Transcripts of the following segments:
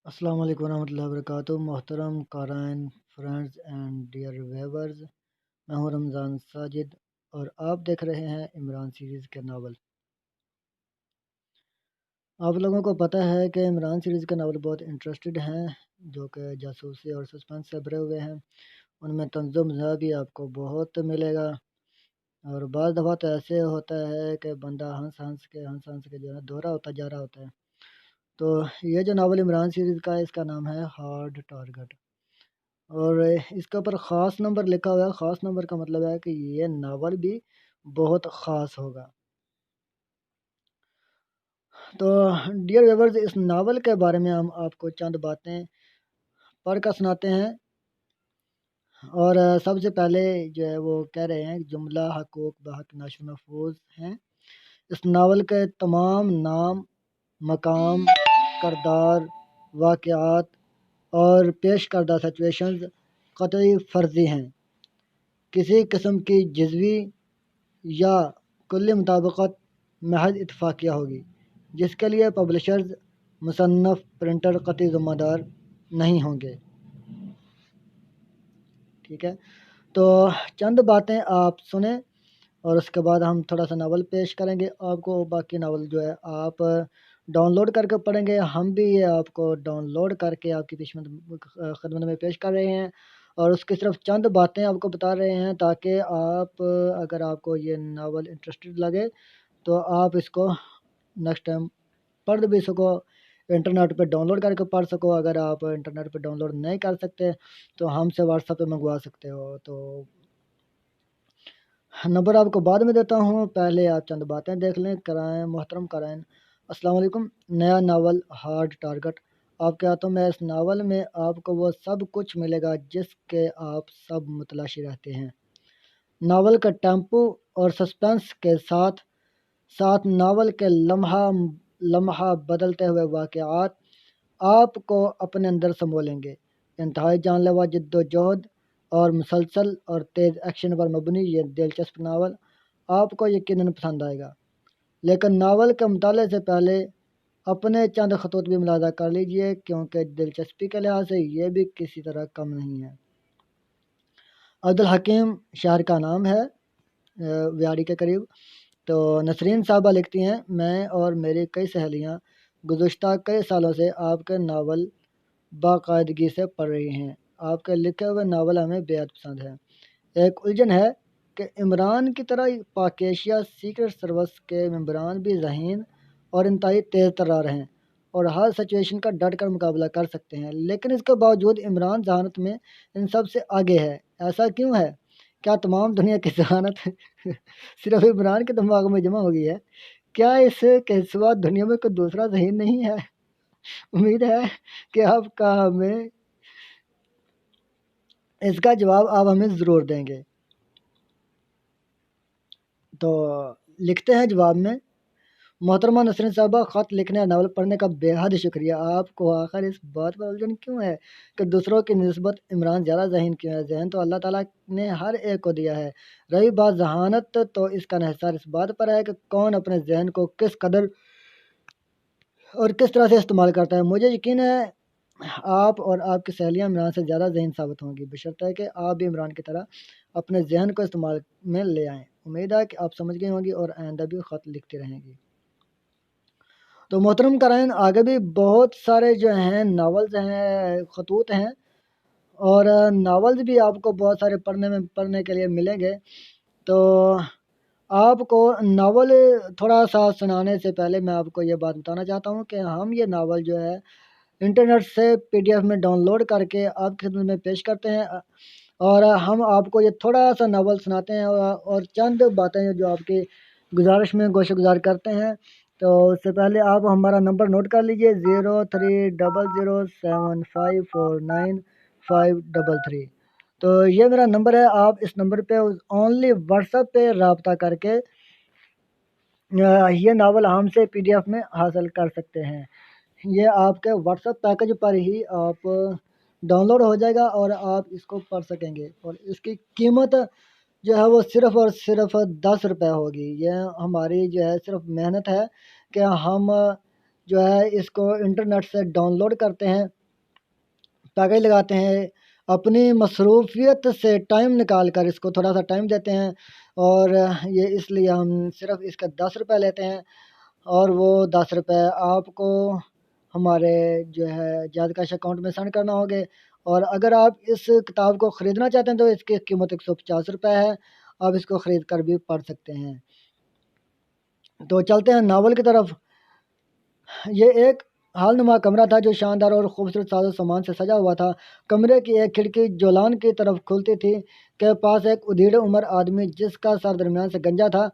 السلام علیکم ورحمۃ اللہ وبرکاتہ۔ محترم قارئین، فرینڈز اینڈ ڈیئر ویورز، میں ہوں رمضان ساجد اور آپ دیکھ رہے ہیں عمران سیریز کے ناول۔ آپ لوگوں کو پتہ ہے کہ عمران سیریز کے ناول بہت انٹرسٹڈ ہیں، جو کہ جاسوسی اور سسپنس سے بھرے ہوئے ہیں۔ ان میں طنز و مزاح بھی آپ کو بہت ملے گا، اور بعض دفعہ تو ایسے ہوتا ہے کہ بندہ ہنس ہنس کے جو ہے دوہرا ہوتا جا رہا ہوتا ہے۔ تو یہ جو ناول عمران سیریز کا ہے، اس کا نام ہے ہارڈ ٹارگٹ، اور اس کے اوپر خاص نمبر لکھا ہوا ہے۔ خاص نمبر کا مطلب ہے کہ یہ ناول بھی بہت خاص ہوگا۔ تو ڈیئر ویورز، اس ناول کے بارے میں ہم آپ کو چند باتیں پڑھ کر سناتے ہیں، اور سب سے پہلے جو ہے وہ کہہ رہے ہیں جملہ حقوق بحق نشر محفوظ ہیں۔ اس ناول کے تمام نام، مقام، کردار، واقعات اور پیش کردہ سچویشنز قطعی فرضی ہیں۔ کسی قسم کی جزوی یا کلی مطابقت محض اتفاقیہ ہوگی، جس کے لیے پبلشرز، مصنف، پرنٹر قطعی ذمہ دار نہیں ہوں گے۔ ٹھیک ہے، تو چند باتیں آپ سنیں اور اس کے بعد ہم تھوڑا سا ناول پیش کریں گے آپ کو۔ باقی ناول جو ہے آپ ڈاؤن لوڈ کر کے پڑھیں گے، ہم بھی یہ آپ کو ڈاؤن لوڈ کر کے آپ کی خدمت میں پیش کر رہے ہیں، اور اس کی صرف چند باتیں آپ کو بتا رہے ہیں تاکہ آپ، اگر آپ کو یہ ناول انٹرسٹڈ لگے تو آپ اس کو نیکسٹ ٹائم پڑھ بھی سکو، انٹرنیٹ پہ ڈاؤن لوڈ کر کے پڑھ سکو۔ اگر آپ انٹرنیٹ پہ ڈاؤن لوڈ نہیں کر سکتے تو ہم سے واٹس ایپ پہ منگوا سکتے ہو، تو نمبر آپ کو بعد میں دیتا ہوں، پہلے آپ چند باتیں دیکھ لیں۔ محترم قارئین، السلام علیکم۔ نیا ناول ہارڈ ٹارگٹ آپ کے ہاتھوں میں۔ اس ناول میں آپ کو وہ سب کچھ ملے گا جس کے آپ سب متلاشی رہتے ہیں۔ ناول کا ٹیمپو اور سسپنس کے ساتھ ساتھ ناول کے لمحہ لمحہ بدلتے ہوئے واقعات آپ کو اپنے اندر سمو لیں گے۔ انتہائی جان لیوا جد و جہد اور مسلسل اور تیز ایکشن پر مبنی یہ دلچسپ ناول آپ کو یقیناً پسند آئے گا، لیکن ناول کے مطالعے سے پہلے اپنے چند خطوط بھی ملاحظہ کر لیجئے، کیونکہ دلچسپی کے لحاظ سے یہ بھی کسی طرح کم نہیں ہے۔ عبدالحکیم شہر کا نام ہے، ویاڑی کے قریب۔ تو نسرین صاحبہ لکھتی ہیں، میں اور میری کئی سہیلیاں گزشتہ کئی سالوں سے آپ کے ناول باقاعدگی سے پڑھ رہی ہیں۔ آپ کے لکھے ہوئے ناول ہمیں بے حد پسند ہے۔ ایک الجھن ہے کہ عمران کی طرح پاک ایشیا سیکرٹ سروس کے ممبران بھی ذہین اور انتہائی تیز ترار ہیں اور ہر سچویشن کا ڈٹ کر مقابلہ کر سکتے ہیں، لیکن اس کے باوجود عمران ذہانت میں ان سب سے آگے ہے۔ ایسا کیوں ہے؟ کیا تمام دنیا کی ذہانت صرف عمران کے دماغ میں جمع ہو گئی ہے؟ کیا اس کے سوا دنیا میں کوئی دوسرا ذہین نہیں ہے؟ امید ہے کہ آپ کا ہمیں اس کا جواب آپ ہمیں ضرور دیں گے۔ تو لکھتے ہیں جواب میں، محترمہ نسرین صاحبہ، خط لکھنے اور ناول پڑھنے کا بے حد شکریہ۔ آپ کو آخر اس بات پر الجھن کیوں ہے کہ دوسروں کی نسبت عمران زیادہ ذہین کیوں ہے؟ ذہن تو اللہ تعالیٰ نے ہر ایک کو دیا ہے۔ رہی بات ذہانت، تو اس کا انحصار اس بات پر ہے کہ کون اپنے ذہن کو کس قدر اور کس طرح سے استعمال کرتا ہے۔ مجھے یقین ہے آپ اور آپ کی سہیلیاں عمران سے زیادہ ذہین ثابت ہوں گی، بشرطیکہ کہ آپ بھی عمران کی طرح اپنے ذہن کو استعمال میں لے آئیں۔ امید ہے کہ آپ سمجھ گئی ہوں گی اور آئندہ بھی خط لکھتی رہیں گی۔ تو محترم قارئین، آگے بھی بہت سارے جو ہیں ناولز ہیں، خطوط ہیں، اور ناولز بھی آپ کو بہت سارے پڑھنے کے لیے ملیں گے۔ تو آپ کو ناول تھوڑا سا سنانے سے پہلے میں آپ کو یہ بات بتانا چاہتا ہوں کہ ہم یہ ناول جو ہے انٹرنیٹ سے PDF میں ڈاؤن لوڈ کر کے آپ کی خدمت میں پیش کرتے ہیں، اور ہم آپ کو یہ تھوڑا سا ناول سناتے ہیں اور چند باتیں جو آپ کی گزارش میں گوشہ گزار کرتے ہیں۔ تو اس سے پہلے آپ ہمارا نمبر نوٹ کر لیجئے، 030075495533۔ تو یہ میرا نمبر ہے، آپ اس نمبر پہ اونلی واٹس ایپ پہ رابطہ کر کے یہ ناول ہم سے PDF میں حاصل کر سکتے ہیں۔ یہ آپ کے واٹس ایپ پیکج پر ہی آپ ڈاؤن لوڈ ہو جائے گا اور آپ اس کو پڑھ سکیں گے، اور اس کی قیمت جو ہے وہ صرف اور صرف 10 روپے ہوگی۔ یہ ہماری جو ہے صرف محنت ہے کہ ہم جو ہے اس کو انٹرنیٹ سے ڈاؤن لوڈ کرتے ہیں، پیکج لگاتے ہیں، اپنی مصروفیت سے ٹائم نکال کر اس کو تھوڑا سا ٹائم دیتے ہیں، اور یہ اس لیے ہم صرف اس کا 10 روپے لیتے ہیں، اور وہ 10 روپے آپ کو ہمارے جو ہے جاد کیش اکاؤنٹ میں سینڈ کرنا ہوگے۔ اور اگر آپ اس کتاب کو خریدنا چاہتے ہیں تو اس کی قیمت 150 روپے ہے، آپ اس کو خرید کر بھی پڑھ سکتے ہیں۔ تو چلتے ہیں ناول کی طرف۔ یہ ایک حال نما کمرہ تھا جو شاندار اور خوبصورت ساز و سامان سے سجا ہوا تھا۔ کمرے کی ایک کھڑکی جولان کی طرف کھلتی تھی کہ پاس ایک ادھیڑ عمر آدمی جس کا سر درمیان سے گنجا تھا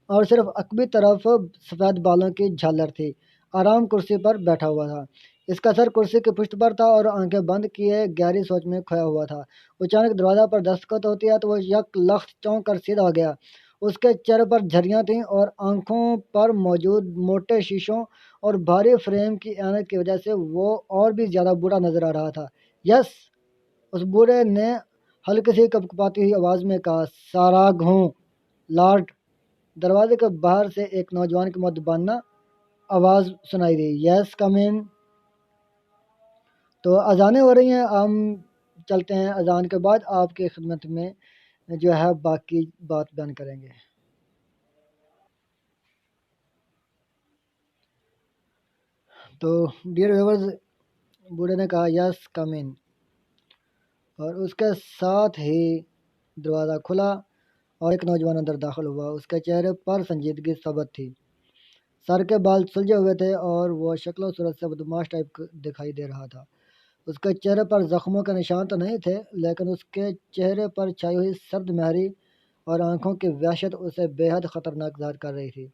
اور صرف عقبی طرف سفید بالوں کی جھالر تھی، آرام کرسی پر بیٹھا ہوا تھا۔ اس کا سر کرسی کی پشت پر تھا اور آنکھیں بند کیے گہری سوچ میں کھویا ہوا تھا۔ اچانک دروازہ پر دستخط ہوتی ہے تو وہ یک لخت چونک کر سیدھا ہو گیا۔ اس کے چہرے پر جھریاں تھیں اور آنکھوں پر موجود موٹے شیشوں اور بھاری فریم کی اعانت کی وجہ سے وہ اور بھی زیادہ برا نظر آ رہا تھا۔ یس، اس بوڑھے نے ہلکی سی کپکپاتی ہوئی آواز میں کہا، ساراگ ہوں لارڈ۔ دروازے کے باہر سے ایک نوجوان کی مؤدبانہ آواز سنائی دی، یس کم ان۔ تو اذانیں ہو رہی ہیں، ہم چلتے ہیں، اذان کے بعد آپ کی خدمت میں جو ہے باقی بات بیان کریں گے۔ تو ڈیئر ویورز، بوڑھے نے کہا یس کم ان، اور اس کے ساتھ ہی دروازہ کھلا اور ایک نوجوان اندر داخل ہوا۔ اس کے چہرے پر سنجیدگی ثابت تھی، سر کے بال سلجھے ہوئے تھے اور وہ شکل و صورت سے بدماش ٹائپ دکھائی دے رہا تھا۔ اس کے چہرے پر زخموں کے نشان تو نہیں تھے، لیکن اس کے چہرے پر چھائی ہوئی سرد مہری اور آنکھوں کی وحشت اسے بے حد خطرناک ظاہر کر رہی تھی۔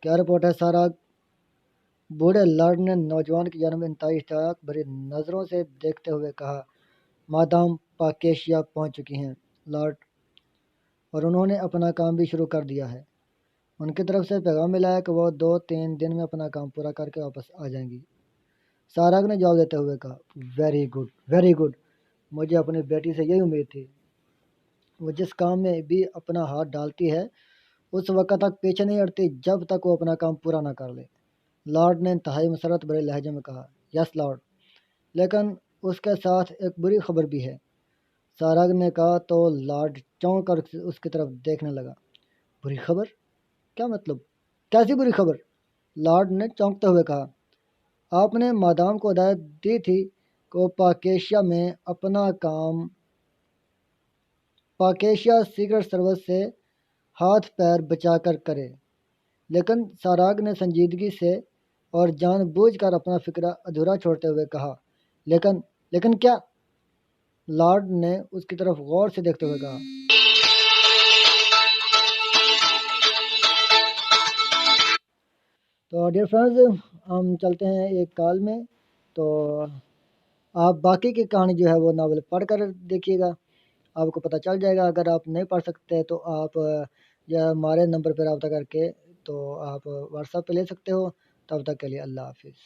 کیا رپورٹ ہے سارا؟ بوڑھے لارڈ نے نوجوان کی جانب انتہائی اشتیاق بھری نظروں سے دیکھتے ہوئے کہا، مادام پاکیشیا پہنچ چکی ہیں لارڈ، اور انہوں نے اپنا کام بھی شروع کر دیا ہے۔ ان کی طرف سے پیغام ملا ہے کہ وہ 2-3 دن میں اپنا کام پورا کر کے واپس آ جائیں گی۔ ساراگ نے جواب دیتے ہوئے کہا، ویری گڈ ویری گڈ، مجھے اپنی بیٹی سے یہی امید تھی۔ وہ جس کام میں بھی اپنا ہاتھ ڈالتی ہے اس وقت تک پیچھے نہیں ہٹتی جب تک وہ اپنا کام پورا نہ کر لے۔ لارڈ نے انتہائی مسرت بھرے لہجے میں کہا، یس لارڈ، لیکن اس کے ساتھ ایک بری خبر بھی ہے۔ ساراگ نے کہا تو لارڈ چونک کر اس کی طرف دیکھنے لگا۔ بری خبر؟ کیا مطلب؟ کیسی بری خبر؟ لارڈ نے چونکتے ہوئے کہا، آپ نے مادام کو ہدایت دی تھی کہ وہ پاکیشیا سیکرٹ سروس سے ہاتھ پیر بچا کر کرے، لیکن ساراگ نے سنجیدگی سے اور جان بوجھ کر اپنا فکرہ ادھورا چھوڑتے ہوئے کہا، لیکن کیا؟ لارڈ نے اس کی طرف غور سے دیکھتے ہوئے کہا۔ تو ڈیئر فرینڈز، ہم چلتے ہیں ایک کال میں، تو آپ باقی کی کہانی جو ہے وہ ناول پڑھ کر دیکھیے گا، آپ کو پتہ چل جائے گا۔ اگر آپ نہیں پڑھ سکتے تو آپ یا ہمارے نمبر پہ رابطہ کر کے تو آپ واٹس ایپ پہ لے سکتے ہو۔ تب تک کے لیے اللہ حافظ۔